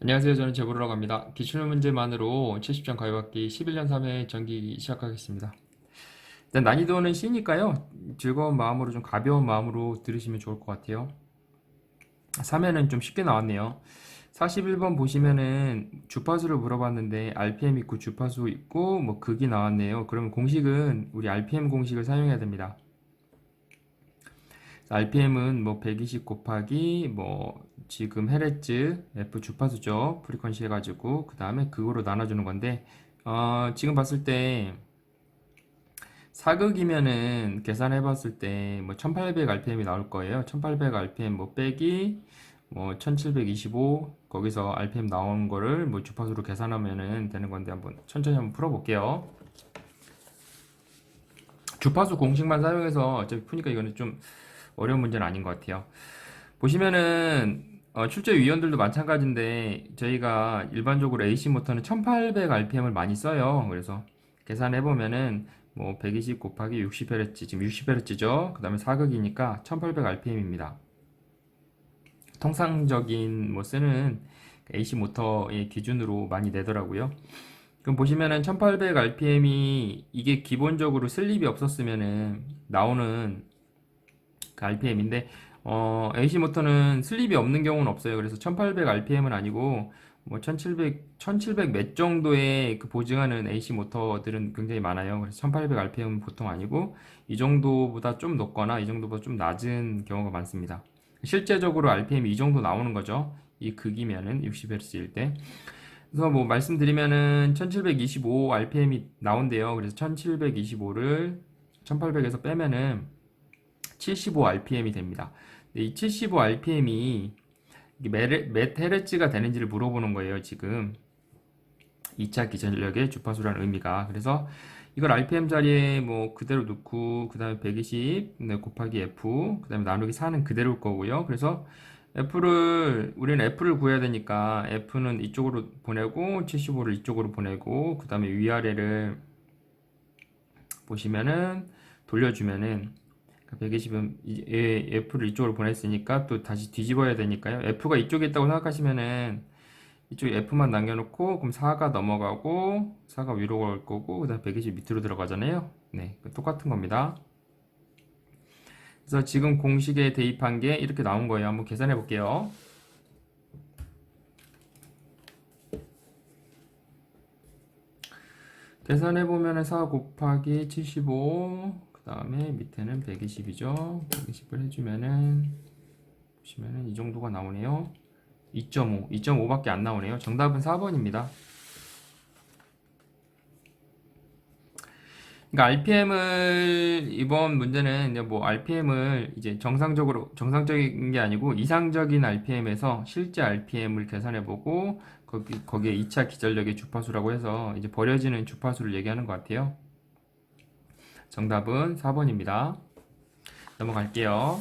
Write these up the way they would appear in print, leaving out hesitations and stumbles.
안녕하세요. 저는 제보라고 합니다. 기출 문제만으로 70점 가위받기 11년 3회 전기 시작하겠습니다. 일단 난이도는 C니까요. 즐거운 마음으로 좀 가벼운 마음으로 들으시면 좋을 것 같아요. 3회는 좀 쉽게 나왔네요. 41번 보시면은 주파수를 물어봤는데 RPM 있고 주파수 있고 뭐 극이 나왔네요. 그러면 공식은 우리 RPM 공식을 사용해야 됩니다. RPM은 뭐 120 곱하기 뭐 지금 헤르츠 F 주파수죠. 프리퀀시 해가지고 그 다음에 그거로 나눠주는 건데 지금 봤을 때 사극이면은 계산해 봤을 때 뭐 1800 RPM이 나올 거예요. 1800 RPM 뭐 빼기 뭐 1725 거기서 RPM 나온 거를 뭐 주파수로 계산하면은 되는 건데 한번 천천히 한번 풀어볼게요. 주파수 공식만 사용해서 어차피 푸니까 이거는 좀 어려운 문제는 아닌 것 같아요. 보시면은 출제 위원들도 마찬가지인데 저희가 일반적으로 AC 모터는 1800 RPM을 많이 써요. 그래서 계산해 보면은 뭐 120 곱하기 60Hz 지금 60Hz죠. 그다음에 사극이니까 1800 RPM입니다. 통상적인 뭐 쓰는 AC 모터의 기준으로 많이 내더라고요. 그럼 보시면은 1800 RPM이 이게 기본적으로 슬립이 없었으면은 나오는 그 RPM인데 AC 모터는 슬립이 없는 경우는 없어요. 그래서 1800 RPM은 아니고 뭐 1700 몇 정도의 그 보증하는 AC 모터들은 굉장히 많아요. 그래서 1800 RPM은 보통 아니고 이 정도보다 좀 높거나 이 정도보다 좀 낮은 경우가 많습니다. 실제적으로 RPM이 이 정도 나오는 거죠. 이 극이면은 60Hz일 때. 그래서 뭐 말씀드리면은 1725 RPM이 나온대요. 그래서 1725를 1800에서 빼면은 75 RPM이 됩니다. 이 75 RPM이 몇 헤르츠가 되는지를 물어보는 거예요, 지금. 2차 기전력의 주파수라는 의미가. 그래서 이걸 RPM 자리에 뭐 그대로 넣고, 그 다음에 120 곱하기 F, 그 다음에 나누기 4는 그대로일 거고요. 그래서 우리는 F를 구해야 되니까 F는 이쪽으로 보내고, 75를 이쪽으로 보내고, 그 다음에 위아래를 보시면은 돌려주면은 120은 F를 이쪽으로 보냈으니까 또 다시 뒤집어야 되니까요. F가 이쪽에 있다고 생각하시면은 이쪽에 F만 남겨놓고 그럼 4가 넘어가고 4가 위로 갈 거고 그 다음 120 밑으로 들어가잖아요. 네, 똑같은 겁니다. 그래서 지금 공식에 대입한 게 이렇게 나온 거예요. 한번 계산해 볼게요. 계산해 보면은 4 곱하기 75, 그 다음에 밑에는 120이죠. 120을 해주면은 보시면은 이 정도가 나오네요. 2.5, 2.5밖에 안 나오네요. 정답은 4번입니다. 그러니까 RPM을 이번 문제는 이제 뭐 RPM을 이제 정상적인 게 아니고 이상적인 RPM에서 실제 RPM을 계산해 보고 거기에 2차 기전력의 주파수라고 해서 이제 버려지는 주파수를 얘기하는 것 같아요. 정답은 4번입니다. 넘어갈게요.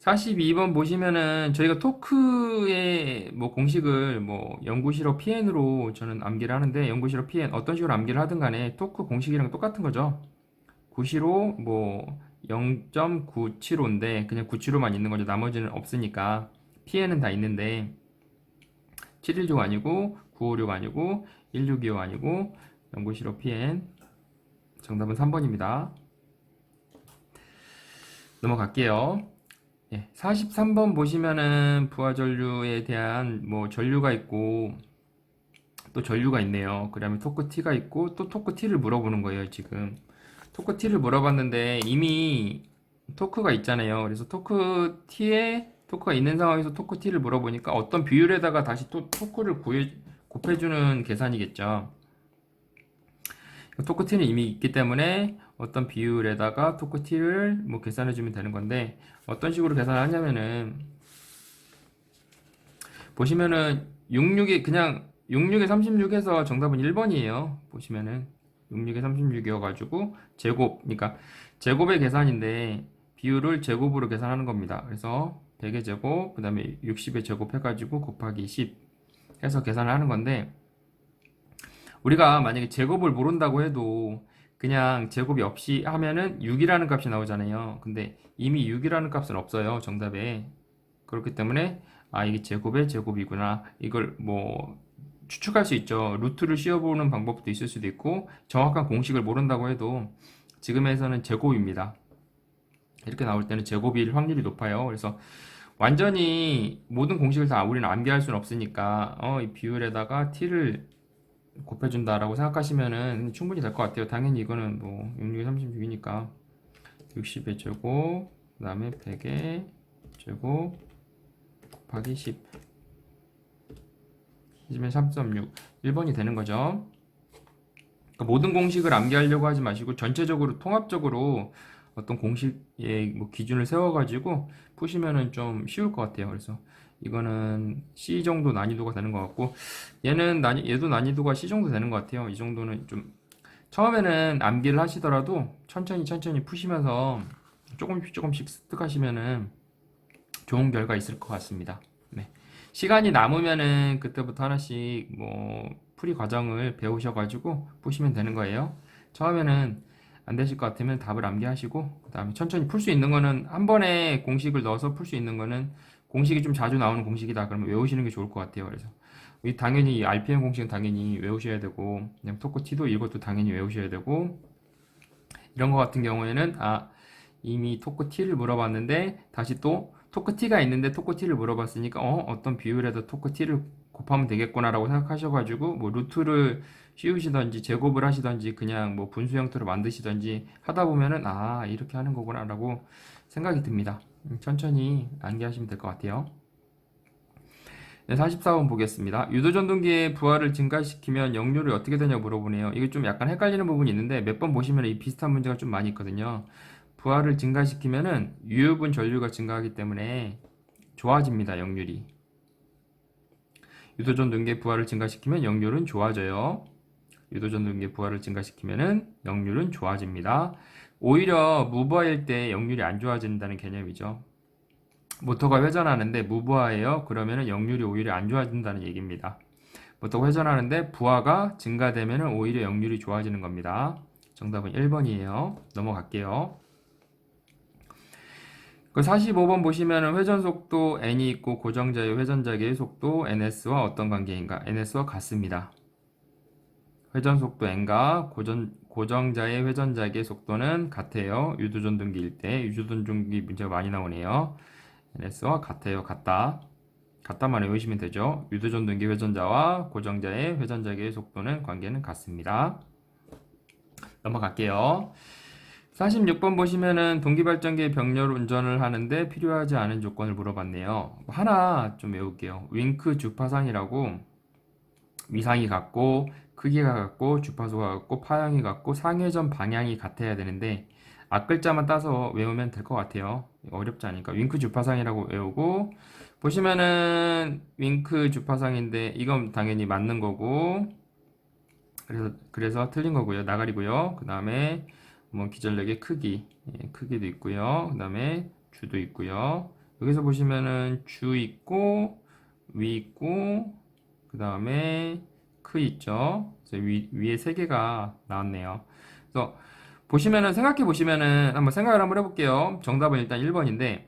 42번 보시면은 저희가 토크의 뭐 공식을 뭐 연구실호 PN으로 저는 암기를 하는데 연구실호 PN 어떤 식으로 암기를 하든 간에 토크 공식이랑 똑같은 거죠. 구시로 뭐 0.975인데 그냥 975만 있는 거죠. 나머지는 없으니까 PN은 다 있는데 716 아니고 956 아니고 1625 아니고 연구실호 PN 정답은 3번입니다. 넘어갈게요. 예, 43번 보시면은 부하전류에 대한 뭐 전류가 있고 또 전류가 있네요. 그다음에 토크 T가 있고 또 토크 T를 물어보는 거예요, 지금. 토크 T를 물어봤는데 이미 토크가 있잖아요. 그래서 토크가 있는 상황에서 토크 T를 물어보니까 어떤 비율에다가 다시 또 토크를 곱해주는 계산이겠죠. 토크 T는 이미 있기 때문에 어떤 비율에다가 토크 T를 뭐 계산해주면 되는 건데 어떤 식으로 계산을 하냐면은 보시면은 66이 그냥 66에 36 해서 정답은 1번이에요. 보시면은 66에 36이어가지고 제곱, 그러니까 제곱의 계산인데 비율을 제곱으로 계산하는 겁니다. 그래서 100의 제곱, 그 다음에 60의 제곱 해가지고 곱하기 10 해서 계산을 하는 건데 우리가 만약에 제곱을 모른다고 해도 그냥 제곱이 없이 하면은 6이라는 값이 나오잖아요. 근데 이미 6이라는 값은 없어요. 정답에. 그렇기 때문에 이게 제곱의 제곱이구나. 이걸 뭐 추측할 수 있죠. 루트를 씌워보는 방법도 있을 수도 있고 정확한 공식을 모른다고 해도 지금에서는 제곱입니다. 이렇게 나올 때는 제곱일 확률이 높아요. 그래서 완전히 모든 공식을 다 우리는 암기할 수는 없으니까 이 비율에다가 t를 곱해준다라고 생각하시면은 충분히 될 것 같아요. 당연히 이거는 뭐 6, 6, 36이니까 60의 제곱 그 다음에 100의 제곱 곱하기 10 이면 3.6 1번이 되는 거죠. 그러니까 모든 공식을 암기하려고 하지 마시고 전체적으로 통합적으로 어떤 공식의 뭐 기준을 세워가지고 푸시면은 좀 쉬울 것 같아요. 그래서 이거는 C 정도 난이도가 되는 것 같고 얘도 난이도가 C 정도 되는 것 같아요. 이 정도는 좀 처음에는 암기를 하시더라도 천천히 푸시면서 조금씩 습득하시면은 좋은 결과 있을 것 같습니다. 네. 시간이 남으면은 그때부터 하나씩 뭐 풀이 과정을 배우셔가지고 푸시면 되는 거예요. 처음에는 안 되실 것 같으면 답을 암기하시고 그 다음에 천천히 풀 수 있는 거는 한 번에 공식을 넣어서 풀 수 있는 거는 공식이 좀 자주 나오는 공식이다 그러면 외우시는 게 좋을 것 같아요. 그래서 당연히 이 RPM 공식은 당연히 외우셔야 되고 그냥 토크 T도 이것도 당연히 외우셔야 되고 이런 거 같은 경우에는 이미 토크 T를 물어봤는데 다시 또 토크 T가 있는데 토크 T를 물어봤으니까 어떤 비율에다 토크 T를 곱하면 되겠구나라고 생각하셔가지고 뭐 루트를 씌우시던지 제곱을 하시던지 그냥 뭐 분수 형태로 만드시던지 하다 보면은 이렇게 하는 거구나라고 생각이 듭니다. 천천히 암기하시면 될 것 같아요. 네, 44번 보겠습니다. 유도전동기의 부하를 증가시키면 역률이 어떻게 되냐고 물어보네요. 이게 좀 약간 헷갈리는 부분이 있는데 몇 번 보시면 이 비슷한 문제가 좀 많이 있거든요. 부하를 증가시키면은 유효분 전류가 증가하기 때문에 좋아집니다. 역률이. 유도전동기의 부하를 증가시키면 역률은 좋아져요. 유도전동기의 부하를 증가시키면은 역률은 좋아집니다. 오히려 무부하일 때 역률이 안 좋아진다는 개념이죠. 모터가 회전하는데 무부하예요. 그러면은 역률이 오히려 안 좋아진다는 얘기입니다. 모터가 회전하는데 부하가 증가되면은 오히려 역률이 좋아지는 겁니다. 정답은 1번이에요. 넘어갈게요. 그 45번 보시면은 회전 속도 n이 있고 고정자의 회전자계의 속도 ns와 어떤 관계인가? ns와 같습니다. 회전 속도 n과 고정자의 회전자계의 속도는 같아요. 유도전동기일 때 유도전동기 문제가 많이 나오네요. ns와 같아요. 같다만 외우시면 되죠. 유도전동기 회전자와 고정자의 회전자계의 속도는 관계는 같습니다. 넘어갈게요. 46번 보시면은 동기발전기의 병렬 운전을 하는데 필요하지 않은 조건을 물어봤네요. 하나 좀 외울게요. 윙크 주파상이라고 위상이 같고 크기가 같고 주파수가 같고 파형이 같고 상회전 방향이 같아야 되는데 앞글자만 따서 외우면 될 것 같아요. 어렵지 않으니까 윙크 주파상이라고 외우고 보시면은 윙크 주파상인데 이건 당연히 맞는 거고 그래서 틀린 거고요. 나가리고요. 그 다음에 뭐 기전력의 크기도 있고요. 그 다음에 주도 있고요. 여기서 보시면은 주 있고 위 있고 그 다음에 크 있죠. 그래서 위에 세 개가 나왔네요. 그래서 보시면은 생각해 보시면은 한번 생각을 한번 해볼게요. 정답은 일단 1번인데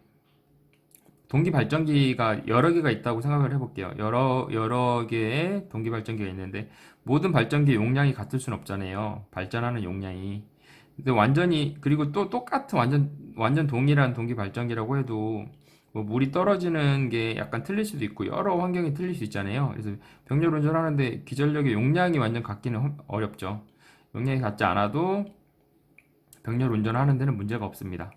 동기 발전기가 여러 개가 있다고 생각을 해볼게요. 여러 개의 동기 발전기가 있는데 모든 발전기 용량이 같을 수는 없잖아요. 발전하는 용량이. 근데 완전히 그리고 또 똑같은 완전 동일한 동기 발전기라고 해도 뭐 물이 떨어지는 게 약간 틀릴 수도 있고 여러 환경이 틀릴 수 있잖아요. 그래서 병렬 운전하는데 기전력의 용량이 완전 같기는 어렵죠. 용량이 같지 않아도 병렬 운전하는 데는 문제가 없습니다.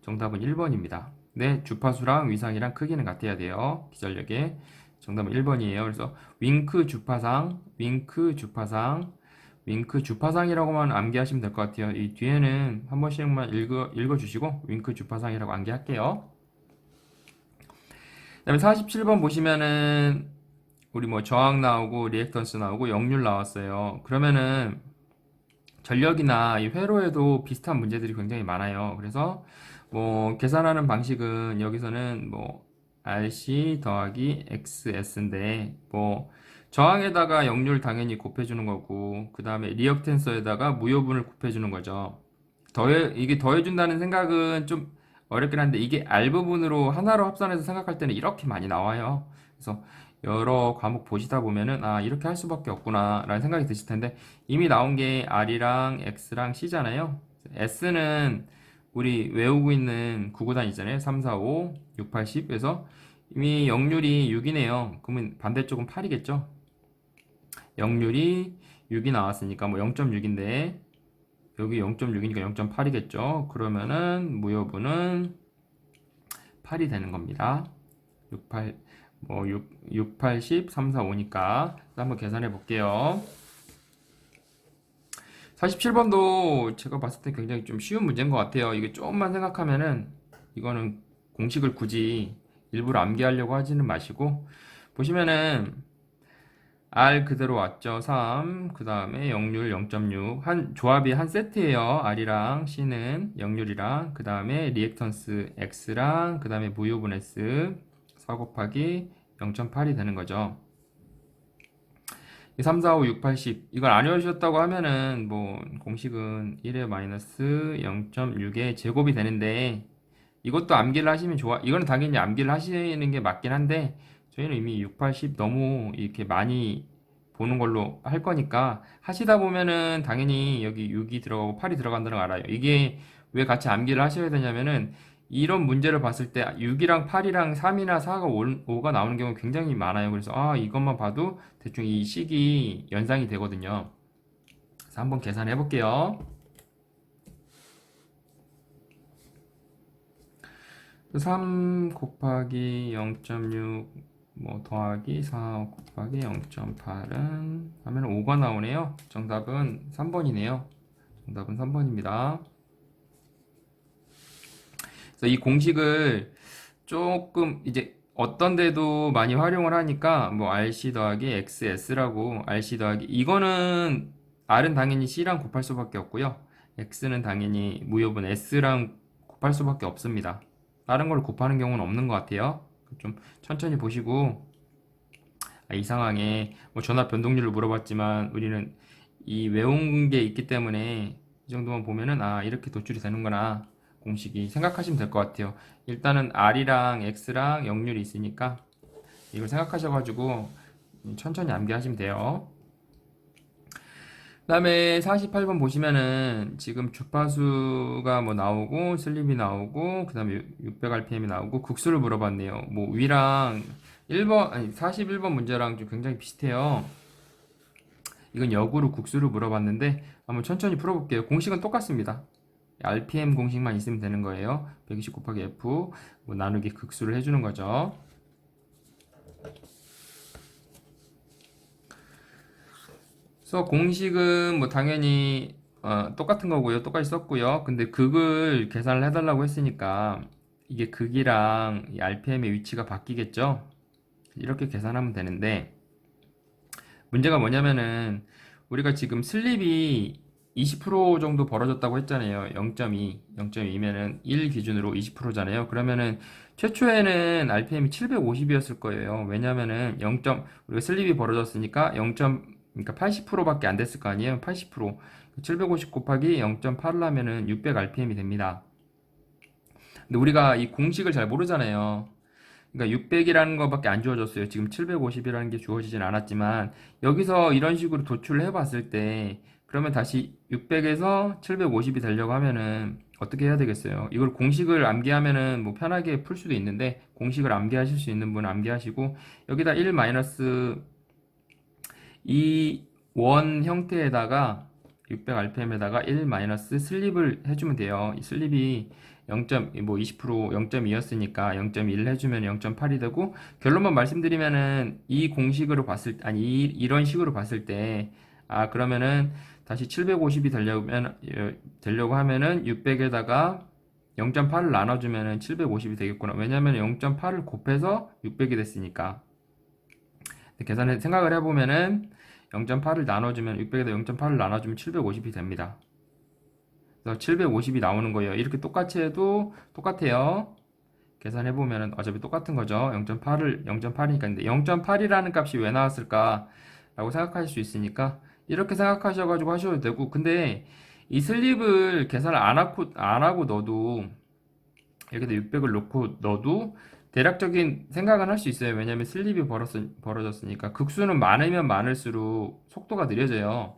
정답은 1번입니다. 네, 주파수랑 위상이랑 크기는 같아야 돼요. 기전력에. 정답은 1번이에요. 그래서 윙크 주파상이라고만 암기하시면 될 것 같아요. 이 뒤에는 한 번씩만 읽어주시고 윙크 주파상이라고 암기할게요. 그 다음에 47번 보시면은 우리 뭐 저항 나오고 리액턴스 나오고 역률 나왔어요. 그러면은 전력이나 이 회로에도 비슷한 문제들이 굉장히 많아요. 그래서 뭐 계산하는 방식은 여기서는 뭐 RC 더하기 XS인데 뭐 저항에다가 역률 당연히 곱해주는 거고 그 다음에 리역텐서에다가 무효분을 곱해주는 거죠. 이게 더해준다는 생각은 좀 어렵긴 한데 이게 R 부분으로 하나로 합산해서 생각할 때는 이렇게 많이 나와요. 그래서 여러 과목 보시다 보면은 아 이렇게 할 수밖에 없구나 라는 생각이 드실 텐데 이미 나온 게 R이랑 X랑 C잖아요. S는 우리 외우고 있는 구구단 있잖아요. 3, 4, 5, 6, 8, 10. 그래서 이미 역률이 6이네요. 그러면 반대쪽은 8이겠죠. 역률이 6이 나왔으니까 뭐 0.6인데 여기 0.6이니까 0.8이겠죠. 그러면은 무효분은 8이 되는 겁니다. 6, 8, 뭐 6, 8, 10, 3, 4, 5니까 한번 계산해 볼게요. 47번도 제가 봤을 때 굉장히 좀 쉬운 문제인 것 같아요. 이게 조금만 생각하면은 이거는 공식을 굳이 일부러 암기하려고 하지는 마시고 보시면은 R 그대로 왔죠. 3, 그 다음에 역률 0.6. 조합이 한 세트예요. R이랑 C는 역률이랑, 그 다음에 리액턴스 X랑, 그 다음에 무효분 S, 4 곱하기 0.8이 되는 거죠. 3, 4, 5, 6, 8, 10. 이걸 안 외우셨다고 하면은, 뭐, 공식은 1의 마이너스 0.6의 제곱이 되는데, 이것도 암기를 하시면 이거는 당연히 암기를 하시는 게 맞긴 한데, 저희는 이미 6, 8, 10 너무 이렇게 많이 보는 걸로 할 거니까, 하시다 보면은 당연히 여기 6이 들어가고 8이 들어간다는 걸 알아요. 이게 왜 같이 암기를 하셔야 되냐면은, 이런 문제를 봤을 때 6이랑 8이랑 3이나 4가 5가 나오는 경우 굉장히 많아요. 그래서 이것만 봐도 대충 이 식이 연상이 되거든요. 그래서 한번 계산해 볼게요. 3 곱하기 0.6 뭐 더하기 4 곱하기 0.8은 하면 5가 나오네요. 정답은 3번이네요. 정답은 3번입니다. 그래서 이 공식을 조금 이제 어떤 데도 많이 활용을 하니까 뭐 RC 더하기 XS라고 RC 더하기 이거는 R은 당연히 C랑 곱할 수밖에 없고요. X는 당연히 무효분 S랑 곱할 수밖에 없습니다. 다른 걸 곱하는 경우는 없는 것 같아요. 좀 천천히 보시고 이 상황에 뭐 전압 변동률을 물어봤지만 우리는 이 외운 게 있기 때문에 이 정도만 보면은 이렇게 도출이 되는구나 공식이 생각하시면 될 것 같아요. 일단은 R이랑 X랑 역률이 있으니까 이걸 생각하셔가지고 천천히 암기하시면 돼요. 그 다음에 48번 보시면은 지금 주파수가 뭐 나오고 슬립이 나오고 그 다음에 600rpm이 나오고 극수를 물어봤네요. 뭐 위랑 1번 아니 41번 문제랑 좀 굉장히 비슷해요. 이건 역으로 국수를 물어봤는데 한번 천천히 풀어볼게요. 공식은 똑같습니다. RPM 공식만 있으면 되는 거예요. 120 곱하기 F 뭐 나누기 극수를 해주는 거죠. 그래서 공식은 뭐 당연히 똑같은 거고요. 똑같이 썼고요. 근데 극을 계산을 해달라고 했으니까 이게 극이랑 이 RPM의 위치가 바뀌겠죠. 이렇게 계산하면 되는데 문제가 뭐냐면은 우리가 지금 슬립이 20% 정도 벌어졌다고 했잖아요. 0.2면은 1 기준으로 20%잖아요. 그러면은 최초에는 RPM이 750이었을 거예요. 왜냐면은 우리가 슬립이 벌어졌으니까 그러니까 80%밖에 안 됐을 거 아니에요. 80%. 750 곱하기 0.8을 하면은 600 RPM이 됩니다. 근데 우리가 이 공식을 잘 모르잖아요. 그러니까 600이라는 것밖에 안 주어졌어요. 지금 750이라는 게 주어지진 않았지만 여기서 이런 식으로 도출을 해봤을 때 그러면 다시 600에서 750이 되려고 하면은 어떻게 해야 되겠어요? 이걸 공식을 암기하면은 뭐 편하게 풀 수도 있는데 공식을 암기하실 수 있는 분은 암기하시고 여기다 1 마이너스 이 원 형태에다가 600rpm에다가 1 마이너스 슬립을 해주면 돼요. 이 슬립이 0.20% 0.2였으니까 0.1 해주면 0.8이 되고 결론만 말씀드리면은 이 공식으로 봤을 때 아니 이런 식으로 봤을 때 그러면은 다시 750이 되려고 하면은 600에다가 0.8을 나눠주면은 750이 되겠구나. 왜냐면 0.8을 곱해서 600이 됐으니까. 계산해 생각을 해보면은 0.8을 나눠주면 600에다 0.8을 나눠주면 750이 됩니다. 그래서 750이 나오는 거예요. 이렇게 똑같이 해도 똑같아요. 계산해보면 어차피 똑같은 거죠. 0.8이니까. 근데 0.8이라는 값이 왜 나왔을까? 라고 생각하실 수 있으니까 이렇게 생각하셔가지고 하셔도 되고 근데 이 슬립을 계산을 안 하고 넣어도 여기다 600을 놓고 넣어도 대략적인 생각은 할 수 있어요. 왜냐면 슬립이 벌어졌으니까. 극수는 많으면 많을수록 속도가 느려져요.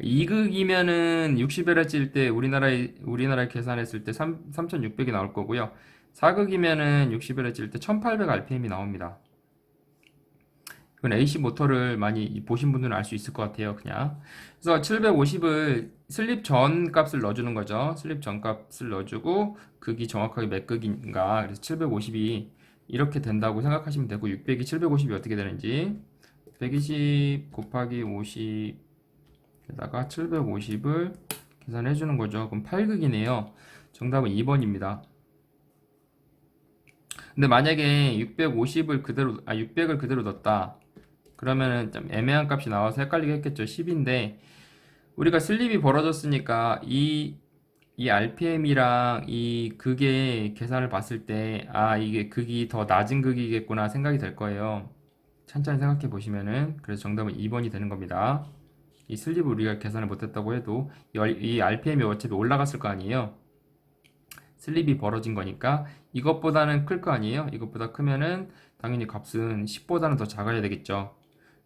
2극이면은 60Hz일 때 우리나라에 계산했을 때 3600이 나올 거고요. 4극이면은 60Hz일 때 1800rpm이 나옵니다. 이건 AC 모터를 많이 보신 분들은 알 수 있을 것 같아요, 그냥. 그래서 750을 슬립 전 값을 넣어주는 거죠. 슬립 전 값을 넣어주고, 극이 정확하게 몇 극인가. 그래서 750이 이렇게 된다고 생각하시면 되고, 600이 750이 어떻게 되는지. 120 곱하기 50에다가 750을 계산해 주는 거죠. 그럼 8극이네요. 정답은 2번입니다. 근데 만약에 600을 그대로 넣었다. 그러면은 좀 애매한 값이 나와서 헷갈리게 했겠죠. 10인데 우리가 슬립이 벌어졌으니까 이 RPM이랑 이 극의 계산을 봤을 때 이게 극이 더 낮은 극이겠구나 생각이 될 거예요. 천천히 생각해 보시면은 그래서 정답은 2번이 되는 겁니다. 이 슬립을 우리가 계산을 못했다고 해도 이 RPM이 어차피 올라갔을 거 아니에요. 슬립이 벌어진 거니까 이것보다는 클 거 아니에요. 이것보다 크면은 당연히 값은 10보다는 더 작아야 되겠죠.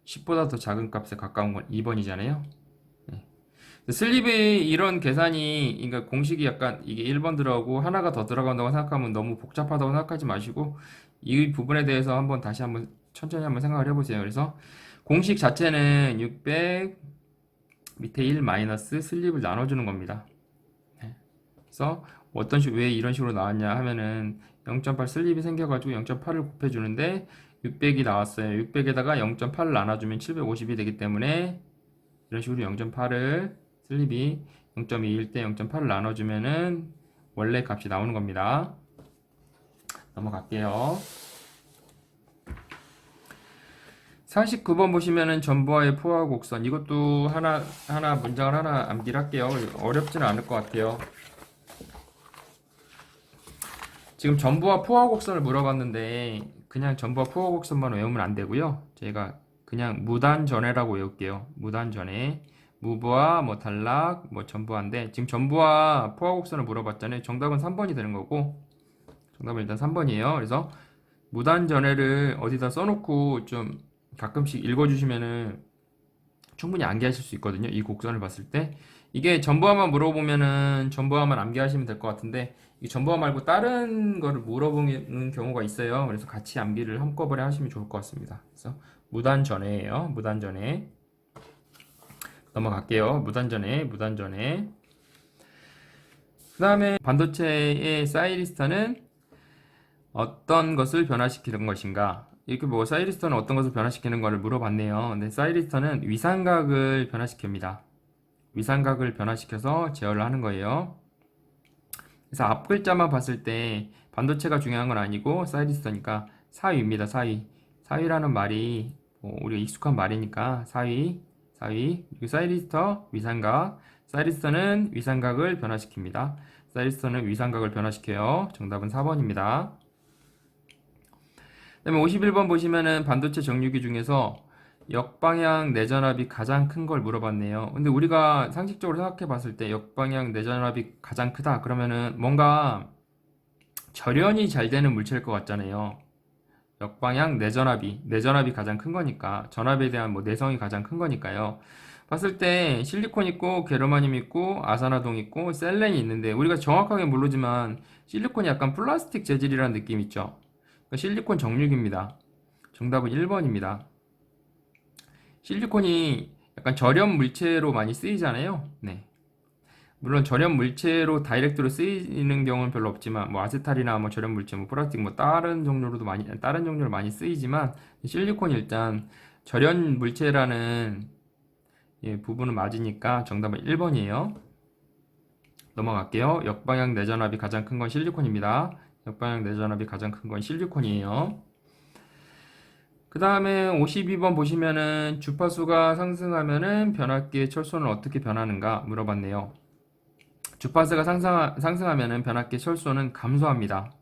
10보다 더 작은 값에 가까운 건 2번이잖아요. 슬립의 이런 계산이, 그러니까 공식이 약간 이게 1번 들어가고 하나가 더 들어간다고 생각하면 너무 복잡하다고 생각하지 마시고 이 부분에 대해서 다시 한번 천천히 한번 생각을 해보세요. 그래서 공식 자체는 600 밑에 1 마이너스 슬립을 나눠주는 겁니다. 그래서 왜 이런 식으로 나왔냐 하면은 0.8 슬립이 생겨가지고 0.8을 곱해주는데 600이 나왔어요. 600에다가 0.8을 나눠주면 750이 되기 때문에 이런 식으로 0.8을 슬립이 0.21 때 0.8을 나눠주면은 원래 값이 나오는 겁니다. 넘어갈게요. 49번 보시면은 전부와의 포화 곡선, 이것도 문장을 하나 암기를 할게요. 어렵지는 않을 것 같아요. 지금 전부와 포화 곡선을 물어봤는데 그냥 전부와 포화 곡선만 외우면 안 되고요. 제가 그냥 무단전해라고 외울게요. 무단전해. 무부와 단락, 전부와인데 지금 전부와 포화 곡선을 물어봤잖아요. 정답은 3번이 되는 거고 정답은 일단 3번이에요. 그래서 무단전해를 어디다 써놓고 좀 가끔씩 읽어주시면은 충분히 암기하실 수 있거든요. 이 곡선을 봤을 때 이게 전부와만 물어보면은 전부와만 암기하시면 될 것 같은데 이 전부와 말고 다른 거를 물어보는 경우가 있어요. 그래서 같이 암기를 한꺼번에 하시면 좋을 것 같습니다. 그래서 무단전해예요. 무단전해. 넘어갈게요. 무단전해. 그 다음에 반도체의 사이리스턴은 어떤 것을 변화시키는 것인가? 이렇게 사이리스턴은 어떤 것을 변화시키는 것을 물어봤네요. 근데 사이리스턴은 위상각을 변화시킵니다. 위상각을 변화시켜서 제어를 하는 거예요. 그래서 앞 글자만 봤을 때 반도체가 중요한 건 아니고 사이리스턴이니까 사위입니다. 사위라는 말이 우리가 익숙한 말이니까 사위. 그리고 사이리스터 위상각. 사이리스턴은 위상각을 변화시킵니다. 사이리스턴은 위상각을 변화시켜요. 정답은 4번입니다. 그다음에 51번 보시면은 반도체 정유기 중에서 역방향 내전압이 가장 큰 걸 물어봤네요. 근데 우리가 상식적으로 생각해 봤을 때 역방향 내전압이 가장 크다. 그러면은 뭔가 절연이 잘 되는 물체일 것 같잖아요. 역방향 내전압이 가장 큰 거니까 전압에 대한 내성이 가장 큰 거니까요. 봤을 때 실리콘 있고 게르마늄 있고 아산화동 있고 셀렌이 있는데 우리가 정확하게 모르지만 실리콘이 약간 플라스틱 재질이라는 느낌 있죠. 그러니까 실리콘 정육입니다. 정답은 1번입니다. 실리콘이 약간 절연 물체로 많이 쓰이잖아요. 네. 물론 절연 물체로 다이렉트로 쓰이는 경우는 별로 없지만 아세탈이나 절연 물체, 플라스틱 다른 종류로 많이 쓰이지만 실리콘이 일단 절연 물체라는 부분은 맞으니까 정답은 1번이에요. 넘어갈게요. 역방향 내전압이 가장 큰 건 실리콘입니다. 역방향 내전압이 가장 큰 건 실리콘이에요. 그 다음에 52번 보시면은 주파수가 상승하면은 변압기의 철소는 어떻게 변하는가 물어봤네요. 주파수가 상승하면은 변압기 철소는 감소합니다.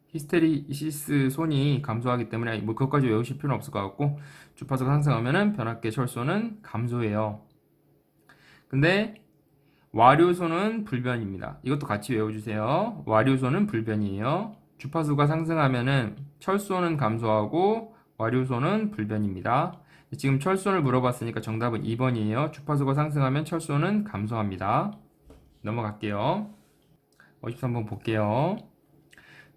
히스테리시스 손이 감소하기 때문에 그것까지 외우실 필요는 없을 것 같고 주파수가 상승하면은 변압기 철소는 감소해요. 근데 와류소는 불변입니다. 이것도 같이 외워주세요. 와류소는 불변이에요. 주파수가 상승하면은 철소는 감소하고 와류소는 불변입니다. 지금 철소를 물어봤으니까 정답은 2번이에요. 주파수가 상승하면 철소는 감소합니다. 넘어갈게요. 53번 볼게요.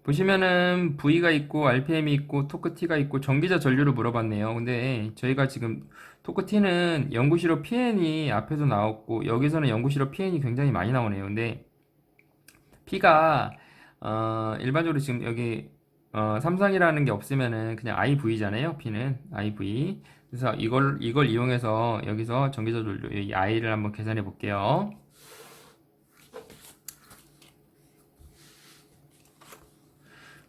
보시면은 V가 있고 RPM이 있고 토크 T가 있고 전기자 전류를 물어봤네요. 근데 저희가 지금 토크 T는 연구시로 PN이 앞에도 나왔고 여기서는 연구시로 PN이 굉장히 많이 나오네요. 근데 P가 일반적으로 지금 여기 삼성이라는 게 없으면은 그냥 IV잖아요. P는 IV. 그래서 이걸 이용해서 여기서 전기자 전류 이 I를 한번 계산해 볼게요.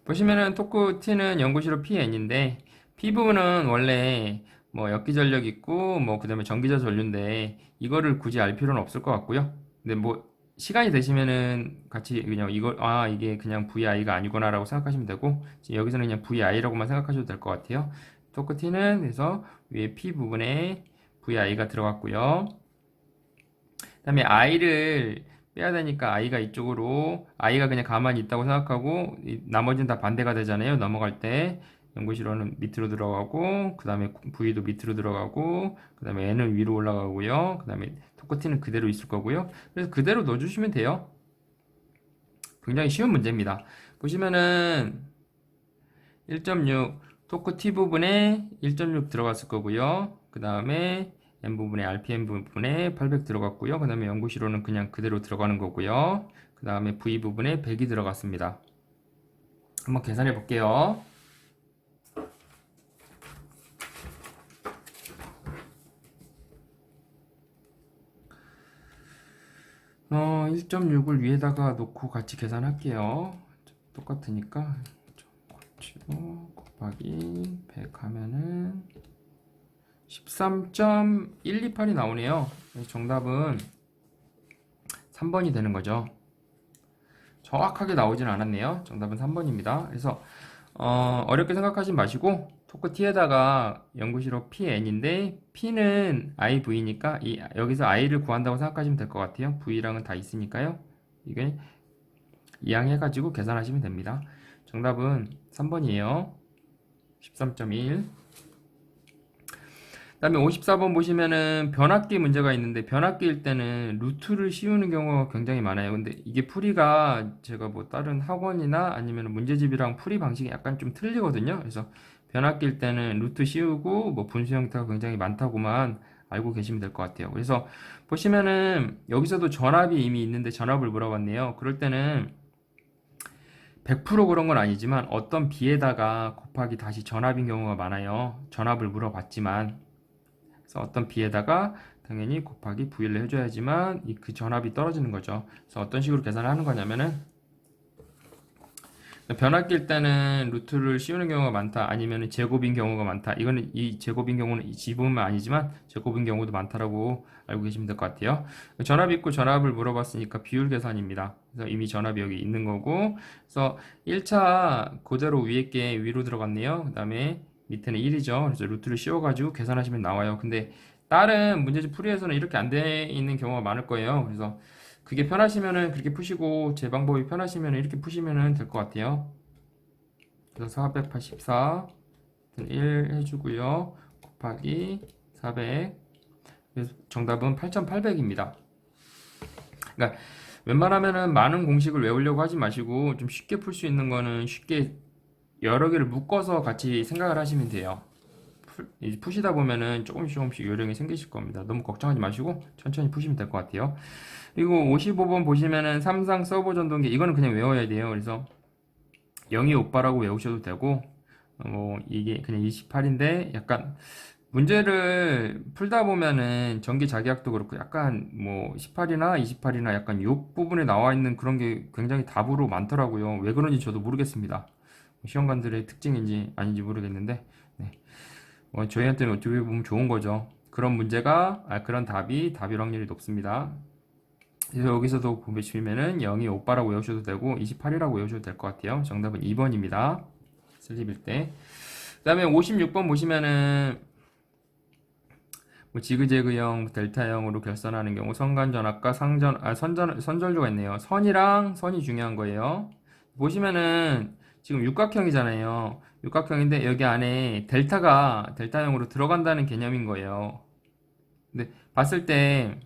보시면은 토크 T는 연구시로 PN인데 P 부분은 원래 뭐 역기 전력 있고 뭐 그다음에 전기자 전류인데 이거를 굳이 알 필요는 없을 것 같고요. 근데 뭐 시간이 되시면은 같이 그냥 이게 그냥 VI가 아니구나라고 생각하시면 되고 여기서는 그냥 VI라고만 생각하셔도 될 것 같아요. 토크 T는 그래서 위에 P 부분에 VI가 들어갔고요. 그다음에 I를 빼야 되니까 I가 이쪽으로 I가 그냥 가만히 있다고 생각하고 나머지는 다 반대가 되잖아요. 넘어갈 때 연구실로는 밑으로 들어가고 그 다음에 V도 밑으로 들어가고 그 다음에 N은 위로 올라가고요. 그 다음에 토크T는 그대로 있을 거고요. 그래서 그대로 넣어주시면 돼요. 굉장히 쉬운 문제입니다. 보시면은 1.6 토크 T 부분에 1.6 들어갔을 거고요. 그 다음에 M 부분에 RPM 부분에 800 들어갔고요. 그 다음에 연구시로는 그냥 그대로 들어가는 거고요. 그 다음에 V 부분에 100이 들어갔습니다. 한번 계산해 볼게요. 1.6을 위에다가 놓고 같이 계산할게요. 똑같으니까 곱하기 100 하면은 13.128이 나오네요. 정답은 3번이 되는 거죠. 정확하게 나오진 않았네요. 정답은 3번입니다. 그래서 어렵게 생각하지 마시고 토크 T에다가 연구시로 PN인데 P는 IV니까 여기서 I를 구한다고 생각하시면 될 것 같아요. V랑은 다 있으니까요. 이게 이항해가지고 계산하시면 됩니다. 정답은 3번이에요. 13.1. 그 다음에 54번 보시면은 변압기 문제가 있는데 변압기일 때는 루트를 씌우는 경우가 굉장히 많아요. 근데 이게 풀이가 제가 뭐 다른 학원이나 아니면 문제집이랑 풀이 방식이 약간 좀 틀리거든요. 그래서 변압기일 때는 루트 씌우고 뭐 분수 형태가 굉장히 많다고만 알고 계시면 될 것 같아요. 그래서 보시면은 여기서도 전압이 이미 있는데 전압을 물어봤네요. 그럴 때는 100% 그런 건 아니지만 어떤 비에다가 곱하기 다시 전압인 경우가 많아요. 전압을 물어봤지만 그래서 어떤 B에다가 당연히 곱하기 V를 해줘야지만 그 전압이 떨어지는 거죠. 그래서 어떤 식으로 계산을 하는 거냐면은 변압기일 때는 루트를 씌우는 경우가 많다. 아니면 제곱인 경우가 많다. 이거는 이 제곱인 경우는 이 지분은 아니지만 제곱인 경우도 많다라고 알고 계시면 될 것 같아요. 전압이 있고 전압을 물어봤으니까 비율 계산입니다. 그래서 이미 전압이 여기 있는 거고 그래서 1차 그대로 위에 게 위로 들어갔네요. 그 다음에 밑에는 1이죠. 그래서 루트를 씌워가지고 계산하시면 나와요. 근데 다른 문제집 풀이에서는 이렇게 안 돼 있는 경우가 많을 거예요. 그래서 그게 편하시면은 그렇게 푸시고 제 방법이 편하시면은 이렇게 푸시면은 될 것 같아요. 그래서 484 1 해주고요. 곱하기 400. 그래서 정답은 8800입니다. 그러니까 웬만하면은 많은 공식을 외우려고 하지 마시고 좀 쉽게 풀 수 있는 거는 쉽게 여러 개를 묶어서 같이 생각을 하시면 돼요. 이제 푸시다 보면은 조금씩 요령이 생기실 겁니다. 너무 걱정하지 마시고 천천히 푸시면 될 것 같아요. 그리고 55번 보시면은 삼성 서버 전동기 이거는 그냥 외워야 돼요. 그래서 0258라고 외우셔도 되고 뭐 이게 그냥 28인데 약간 문제를 풀다 보면은 전기 자기약도 그렇고 약간 뭐 18이나 28이나 약간 욕 부분에 나와 있는 그런 게 굉장히 답으로 많더라고요. 왜 그런지 저도 모르겠습니다. 시험관들의 특징인지 아닌지 모르겠는데 네. 저희한테는 어떻게 보면 좋은 거죠. 그런 문제가 그런 답일 확률이 높습니다. 그래서 여기서도 보시면은 0이 오빠라고 외우셔도 되고 28이라고 외우셔도 될 것 같아요. 정답은 2번입니다. 슬립일 때. 그 다음에 56번 보시면은 뭐 지그재그형, 델타형으로 결선하는 경우 선간전압과 선전류가 있네요. 선이랑 선이 중요한 거예요. 보시면은 지금 육각형이잖아요. 육각형인데 여기 안에 델타가 델타형으로 들어간다는 개념인 거예요. 근데 봤을 때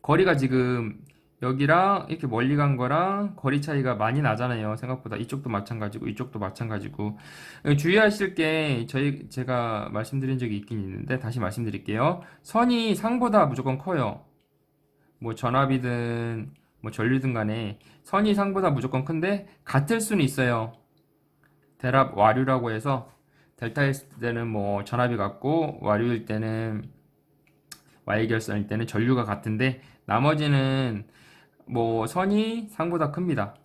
거리가 지금 여기랑 이렇게 멀리 간 거랑 거리 차이가 많이 나잖아요. 생각보다 이쪽도 마찬가지고 이쪽도 마찬가지고 주의하실 게 제가 말씀드린 적이 있긴 있는데 다시 말씀드릴게요. 선이 상보다 무조건 커요. 뭐 전압이든 뭐 전류든 간에 선이 상보다 무조건 큰데 같을 수는 있어요. 대랍 와류라고 해서 델타일 때는 뭐 전압이 같고 와류일 때는 Y결선일 때는 전류가 같은데 나머지는 뭐 선이 상보다 큽니다.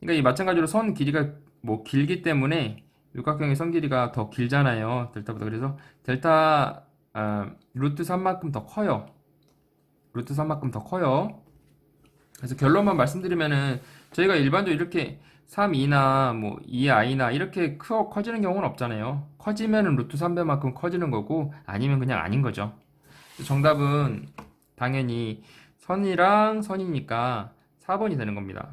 그러니까 이 마찬가지로 선 길이가 뭐 길기 때문에 육각형의 선 길이가 더 길잖아요. 델타보다. 그래서 델타 루트 3만큼 더 커요. 루트 3만큼 더 커요. 그래서 결론만 말씀드리면은 저희가 일반적으로 이렇게 3이나 뭐 2i나 이렇게 커지는 경우는 없잖아요. 커지면은 루트 3배만큼 커지는 거고 아니면 그냥 아닌 거죠. 정답은 당연히 선이랑 선이니까 4번이 되는 겁니다.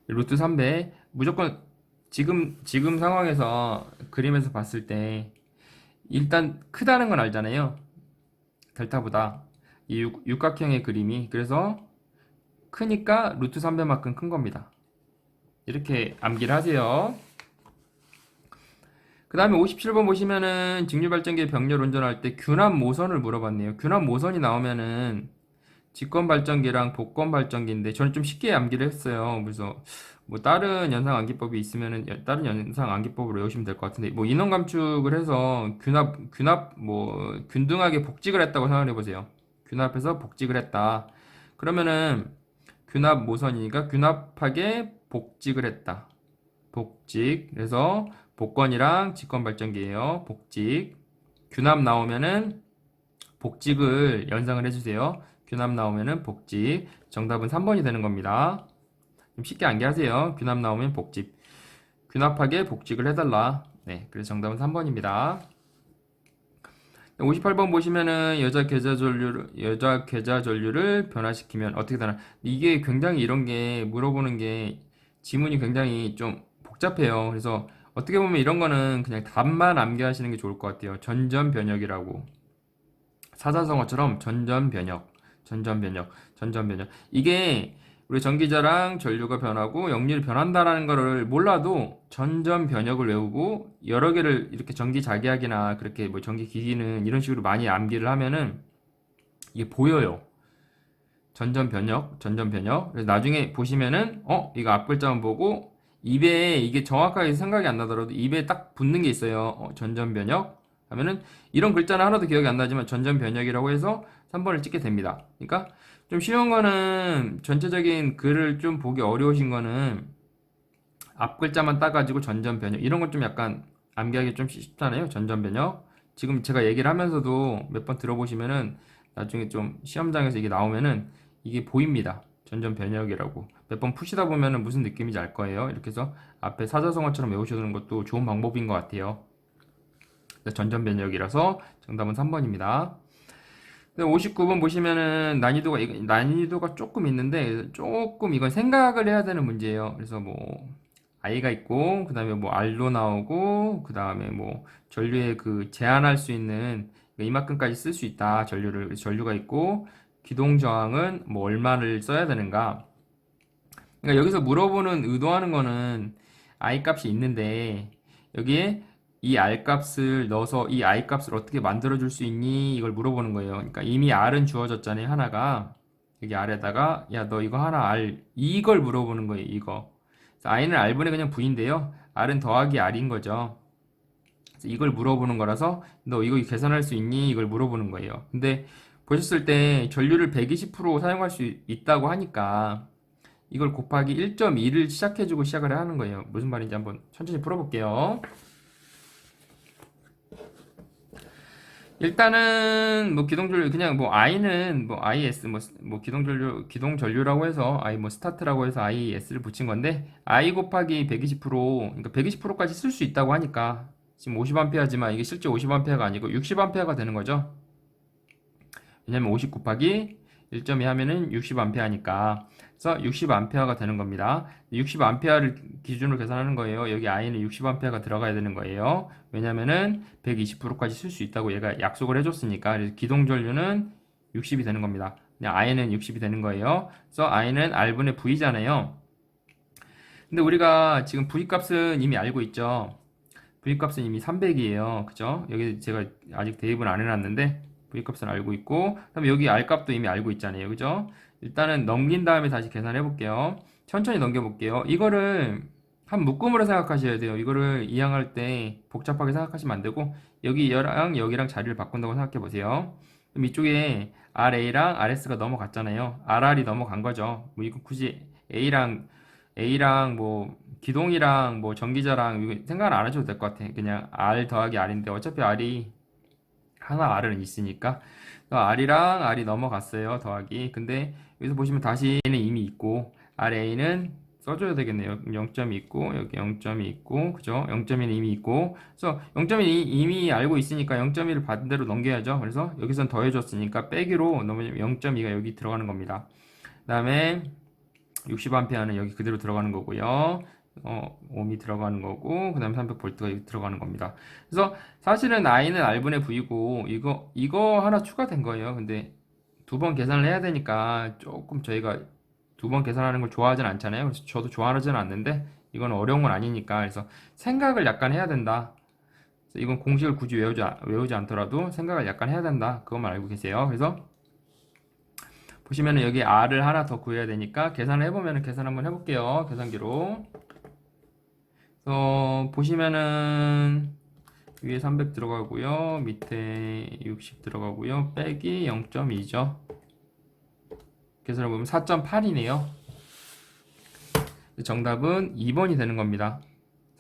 루트 3배 무조건 지금 상황에서 그림에서 봤을 때 일단 크다는 건 알잖아요. 델타보다 이 육각형의 그림이 그래서 크니까 루트 3배만큼 큰 겁니다. 이렇게 암기를 하세요. 그 다음에 57번 보시면은 직류발전기의 병렬 운전할 때 균합 모선을 물어봤네요. 균합 모선이 나오면은 직권발전기랑 복권발전기인데 저는 좀 쉽게 암기를 했어요. 그래서 뭐 다른 연상 암기법이 있으면은 다른 연상 암기법으로 외우시면 될 것 같은데 뭐 인원 감축을 해서 균합 뭐 균등하게 복직을 했다고 생각해 보세요. 균합해서 복직을 했다. 그러면은 균합 모선이니까 균합하게 복직을 했다. 복직. 그래서 복권이랑 직권발전기예요. 복직. 균합 나오면은 복직을 연상을 해주세요. 균합 나오면은 복직. 정답은 3번이 되는 겁니다. 좀 쉽게 암기하세요. 균합 나오면 복직. 균합하게 복직을 해달라. 네, 그래서 정답은 3번입니다. 58번 보시면은 여자 계좌 전류를 변화시키면 어떻게 되나? 이게 굉장히 이런 게 물어보는 게 지문이 굉장히 좀 복잡해요. 그래서 어떻게 보면 이런 거는 그냥 답만 암기하시는 게 좋을 것 같아요. 전전변역이라고. 사자성어처럼 전전변역. 이게 우리 전기자랑 전류가 변하고 역률이 변한다라는 거를 몰라도 전전변역을 외우고 여러 개를 이렇게 전기자기학이나 그렇게 뭐 전기기기는 이런 식으로 많이 암기를 하면은 이게 보여요. 전전변역. 그래서 나중에 보시면은 이거 앞글자만 보고 입에 이게 정확하게 생각이 안 나더라도 입에 딱 붙는 게 있어요. 전전변역 하면은 이런 글자는 하나도 기억이 안 나지만 전전변역이라고 해서 3번을 찍게 됩니다. 그러니까 좀 쉬운 거는 전체적인 글을 좀 보기 어려우신 거는 앞글자만 따가지고 전전변역 이런 건 좀 약간 암기하기 좀 쉽잖아요. 전전변역. 지금 제가 얘기를 하면서도 몇 번 들어보시면은 나중에 좀 시험장에서 이게 나오면은 이게 보입니다. 전전변역이라고. 몇 번 푸시다 보면은 무슨 느낌인지 알 거예요. 이렇게 해서 앞에 사자성어처럼 외우셔두는 것도 좋은 방법인 것 같아요. 전전변역이라서 정답은 3번입니다. 59번 보시면은 난이도가 조금 있는데 조금 이건 생각을 해야 되는 문제예요. 그래서 뭐 i가 있고 그다음에 뭐 r로 나오고 그다음에 뭐 전류의 그 제한할 수 있는 이만큼까지 쓸 수 있다. 전류가 있고 기동 저항은 뭐 얼마를 써야 되는가? 그러니까 여기서 물어보는 의도하는 거는 i 값이 있는데 여기에 이 r 값을 넣어서 이 i 값을 어떻게 만들어 줄 수 있니? 이걸 물어보는 거예요. 그러니까 이미 r은 주어졌잖아요. 하나가 여기 r에다가 야 너 이거 하나 r 이걸 물어보는 거예요. 이거 그래서 i는 r분의 그냥 v인데요. r은 더하기 r인 거죠. 그래서 이걸 물어보는 거라서 너 이거 계산할 수 있니? 이걸 물어보는 거예요. 근데 보셨을 때 전류를 120% 사용할 수 있다고 하니까 이걸 곱하기 1.2를 시작해주고 시작을 하는 거예요. 무슨 말인지 한번 천천히 풀어볼게요. 일단은 뭐 기동전류 그냥 뭐 i는 뭐 is 뭐 기동전류라고 해서 i 뭐 스타트라고 해서 is를 붙인 건데 i 곱하기 120% 그러니까 120%까지 쓸 수 있다고 하니까 지금 50A지만 이게 실제 50A가 아니고 60A가 되는 거죠. 왜냐면 50 곱하기 1.2 하면은 60A니까. 그래서 60A가 되는 겁니다. 60A를 기준으로 계산하는 거예요. 여기 I는 60A가 들어가야 되는 거예요. 왜냐면은 120V까지 쓸 수 있다고 얘가 약속을 해줬으니까. 그래서 기동전류는 60이 되는 겁니다. 그냥 I는 60이 되는 거예요. 그래서 I는 R분의 V잖아요. 근데 우리가 지금 V 값은 이미 알고 있죠. V 값은 이미 300이에요. 그죠? 여기 제가 아직 대입은 안 해놨는데 V 값은 알고 있고, 그다음에 여기 R 값도 이미 알고 있잖아요. 그죠? 일단은 넘긴 다음에 다시 계산해 볼게요. 천천히 넘겨 볼게요. 이거를 한 묶음으로 생각하셔야 돼요. 이거를 이항할 때 복잡하게 생각하시면 안 되고, 여기랑 여기랑 자리를 바꾼다고 생각해 보세요. 그럼 이쪽에 RA랑 RS가 넘어갔잖아요. RR이 넘어간 거죠. 뭐 이거 굳이 A랑 뭐 기동이랑 뭐 전기자랑 이거 생각을 안 하셔도 될 것 같아. 그냥 R 더하기 R인데 어차피 R이 하나 R은 있으니까 R이랑 R이 넘어갔어요. 더하기. 근데 여기서 보시면 다시 A는 이미 있고 RA는 써줘야 되겠네요. 0점이 있고 여기 0점이 있고 그죠? 0.1은 이미 있고 그래서 0.1이 이미 알고 있으니까 0.1을 반대로 넘겨야죠. 그래서 여기선 더해줬으니까 빼기로 넘어지면 0.2가 여기 들어가는 겁니다. 그 다음에 60A는 여기 그대로 들어가는 거고요. ohm이 들어가는 거고, 그 다음에 300V가 여기 들어가는 겁니다. 그래서 사실은 I는 R분의 V고, 이거 하나 추가된 거예요. 근데 두 번 계산을 해야 되니까 조금 저희가 두 번 계산하는 걸 좋아하진 않잖아요. 그래서 저도 좋아하지는 않는데, 이건 어려운 건 아니니까. 그래서 생각을 약간 해야 된다. 그래서 이건 공식을 굳이 외우지 않더라도 생각을 약간 해야 된다. 그것만 알고 계세요. 그래서 보시면은 여기 R을 하나 더 구해야 되니까 계산을 해보면은 계산 한번 해볼게요. 계산기로. 보시면은 위에 300 들어가고요. 밑에 60 들어가고요. 빼기 0.2죠. 계산해보면 4.8이네요. 정답은 2번이 되는 겁니다.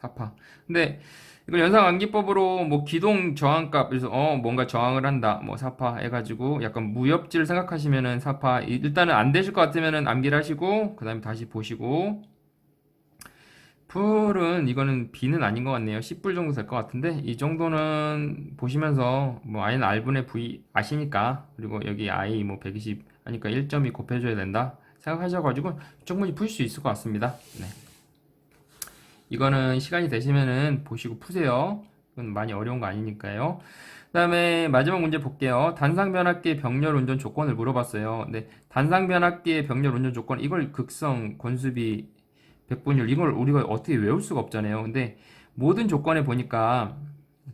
4파. 근데 이걸 연산관계법으로 뭐 기동 저항값 그래서 뭔가 저항을 한다 뭐 4파 해가지고 약간 무협지를 생각하시면은 4파 일단은 안 되실 것 같으면은 암기를 하시고 그 다음에 다시 보시고 풀은 이거는 B는 아닌 것 같네요. 10불 정도 될 것 같은데 이 정도는 보시면서 뭐 I는 R분의 V 아시니까 그리고 여기 I 뭐 120 하니까 1.2 곱해줘야 된다 생각하셔가지고 충분히 풀 수 있을 것 같습니다. 네. 이거는 시간이 되시면은 보시고 푸세요. 이건 많이 어려운 거 아니니까요. 그 다음에 마지막 문제 볼게요. 단상변압기의 병렬 운전 조건을 물어봤어요. 근데 단상변압기의 병렬 운전 조건 이걸 극성, 권수비, 백분율 이걸 우리가 어떻게 외울 수가 없잖아요. 근데 모든 조건에 보니까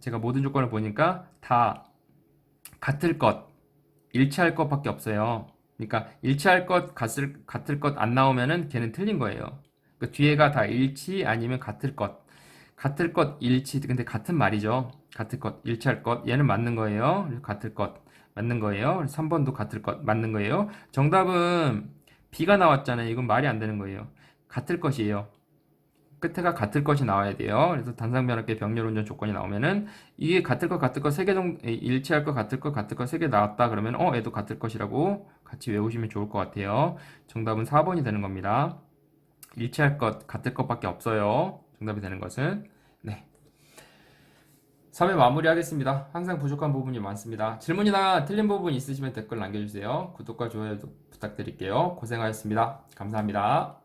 제가 모든 조건을 보니까 다 같을 것, 일치할 것밖에 없어요. 그러니까 일치할 것, 같을 것 안 나오면은 걔는 틀린 거예요. 그 뒤에가 다 일치 아니면 같을 것. 같을 것, 일치. 근데 같은 말이죠. 같을 것, 일치할 것. 얘는 맞는 거예요. 같을 것, 맞는 거예요. 3번도 같을 것, 맞는 거예요. 정답은 B가 나왔잖아요. 이건 말이 안 되는 거예요. 같을 것이에요. 끝에가 같을 것이 나와야 돼요. 그래서 단상변압기 병렬 운전 조건이 나오면은 이게 같을 것, 세 개 정도 일치할 것, 같을 것, 세 개 나왔다 그러면 얘도 같을 것이라고 같이 외우시면 좋을 것 같아요. 정답은 4번이 되는 겁니다. 일치할 것, 같을 것밖에 없어요. 정답이 되는 것은. 네. 3회 마무리하겠습니다. 항상 부족한 부분이 많습니다. 질문이나 틀린 부분 있으시면 댓글 남겨주세요. 구독과 좋아요도 부탁드릴게요. 고생하셨습니다. 감사합니다.